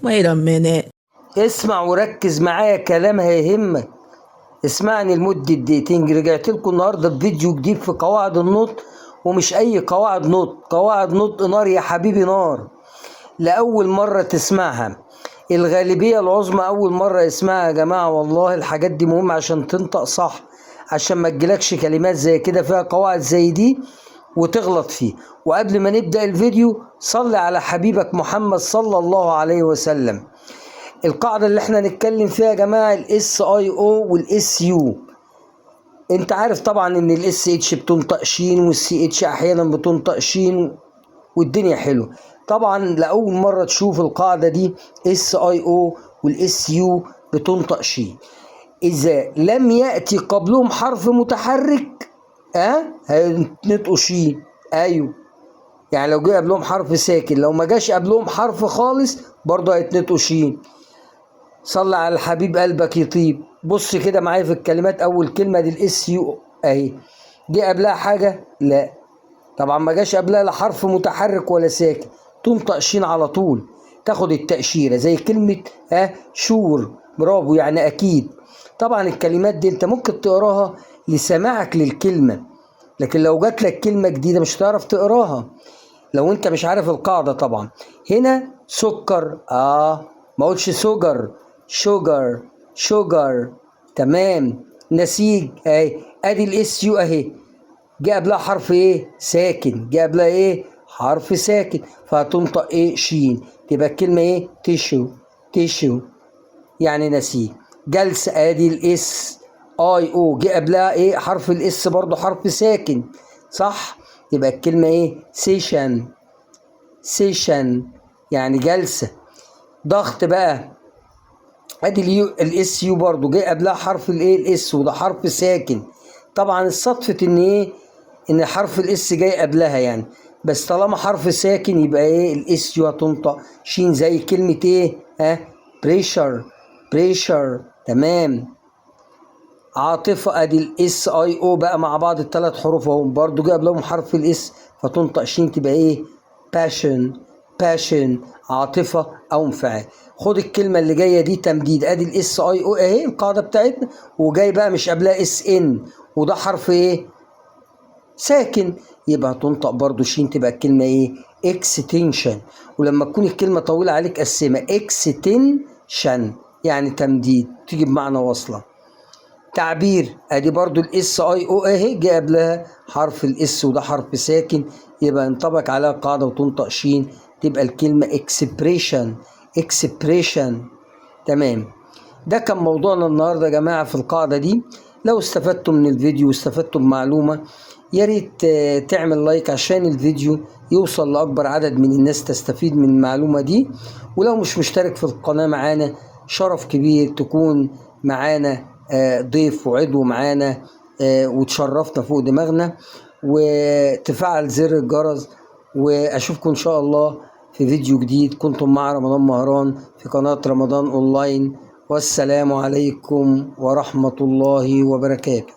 Wait a minute. اسمع وركز معايا، كلام هيهمك. اسمعني لمدة دقيقتين. رجعت لكم النهارده بفيديو جديد في قواعد النطق، ومش أي قواعد نطق، قواعد نطق نار يا حبيبي، نار. لأول مرة تسمعها، الغالبية العظمى أول مرة يسمعها يا جماعة. والله الحاجات دي مهمة عشان تنطق صح، عشان ما تجيلكش كلمات زي كده فيها قواعد زي دي وتغلط فيه. وقبل ما نبدأ الفيديو، صلي على حبيبك محمد صلى الله عليه وسلم. القاعدة اللي احنا نتكلم فيها يا جماعة الاس اي او والاس يو. انت عارف طبعا ان الاس اتش بتنطق شين، والسي اتش احيانا بتنطق شين، والدنيا حلوه. طبعا لاول مره تشوف القاعده دي، اس اي او والاس يو بتنطق شين. اذا لم ياتي قبلهم حرف متحرك هينطقوا شين. ايوه، يعني لو جه قبلهم حرف ساكن، لو ما جاش قبلهم حرف خالص برضه هيتنطقوا شين. صلي على الحبيب قلبك يطيب. بص كده معايا في الكلمات. اول كلمه دي الاس يو اهي، جه قبلها حاجه؟ لا طبعا، ما جاش قبلها لا حرف متحرك ولا ساكن، تنطق شين على طول، تاخد التأشيرة. زي كلمة شور، برافو، يعني أكيد. طبعا الكلمات دي أنت ممكن تقراها لسماعك للكلمة، لكن لو جات لك كلمة جديدة مش هتعرف تقراها لو أنت مش عارف القاعدة. طبعا هنا سكر، ما قلتش سوجر، شوجر، شوجر، تمام. نسيج اهي، ادي الاس يو اهي، جه قبلها حرف ايه؟ ساكن. جه قبلها ايه؟ حرف ساكن، فهتنطق ايه؟ شين. تبقى الكلمه ايه؟ تيشو، تيشو، يعني نسيج. جلسه، ادي الاس اي او، جه قبلها ايه؟ حرف الاس برضو حرف ساكن، صح؟ يبقى الكلمه ايه؟ سيشن، سيشن، يعني جلسه. ضغط بقى، ادي اليو الاس يو برضو جه قبلها حرف الايه؟ الاس، وده حرف ساكن. طبعا الصدفة ان ايه؟ ان حرف الاس جاي قبلها يعني، بس طالما حرف ساكن يبقى ايه؟ الاس يو هتنطق شين. زي كلمة ايه؟ بريشر، بريشر، تمام. عاطفة، ادي الاس اي او بقى مع بعض الثلاث حروف اهم، برضو جه قبلهم حرف الاس فتنطق شين، تبقى ايه؟ باشن، باشن، عاطفة او انفعال. خد الكلمة اللي جاية دي تمديد، ادي الاس اي او اهي القاعدة بتاعتنا، وجاي بقى مش قبلها اس ان، وده حرف ايه؟ ساكن، يبقى هتنطق برضو شين، تبقى الكلمة ايه؟ اكستنشن. ولما تكون الكلمة طويلة عليك قسمها اكستنشن، يعني تمديد، تيجي بمعنى وصلة. تعبير، ادي برضو الاس اي او اهي، جه قبلها حرف الاس وده حرف ساكن، يبقى ينطبق عليها قاعدة وتنطق شين، تبقى الكلمة اكسبريشن، اكسبريشن، تمام. ده كان موضوعنا النهارده يا جماعة في القاعدة دي. لو استفدتم من الفيديو واستفدتم معلومة، يا ريت تعمل لايك عشان الفيديو يوصل لأكبر عدد من الناس تستفيد من المعلومة دي. ولو مش مشترك في القناة معانا، شرف كبير تكون معانا ضيف وعضو معانا، وتشرفنا فوق دماغنا، وتفعل زر الجرس. واشوفكم ان شاء الله في فيديو جديد. كنتم مع رمضان مهران في قناة رمضان اونلاين، والسلام عليكم ورحمة الله وبركاته.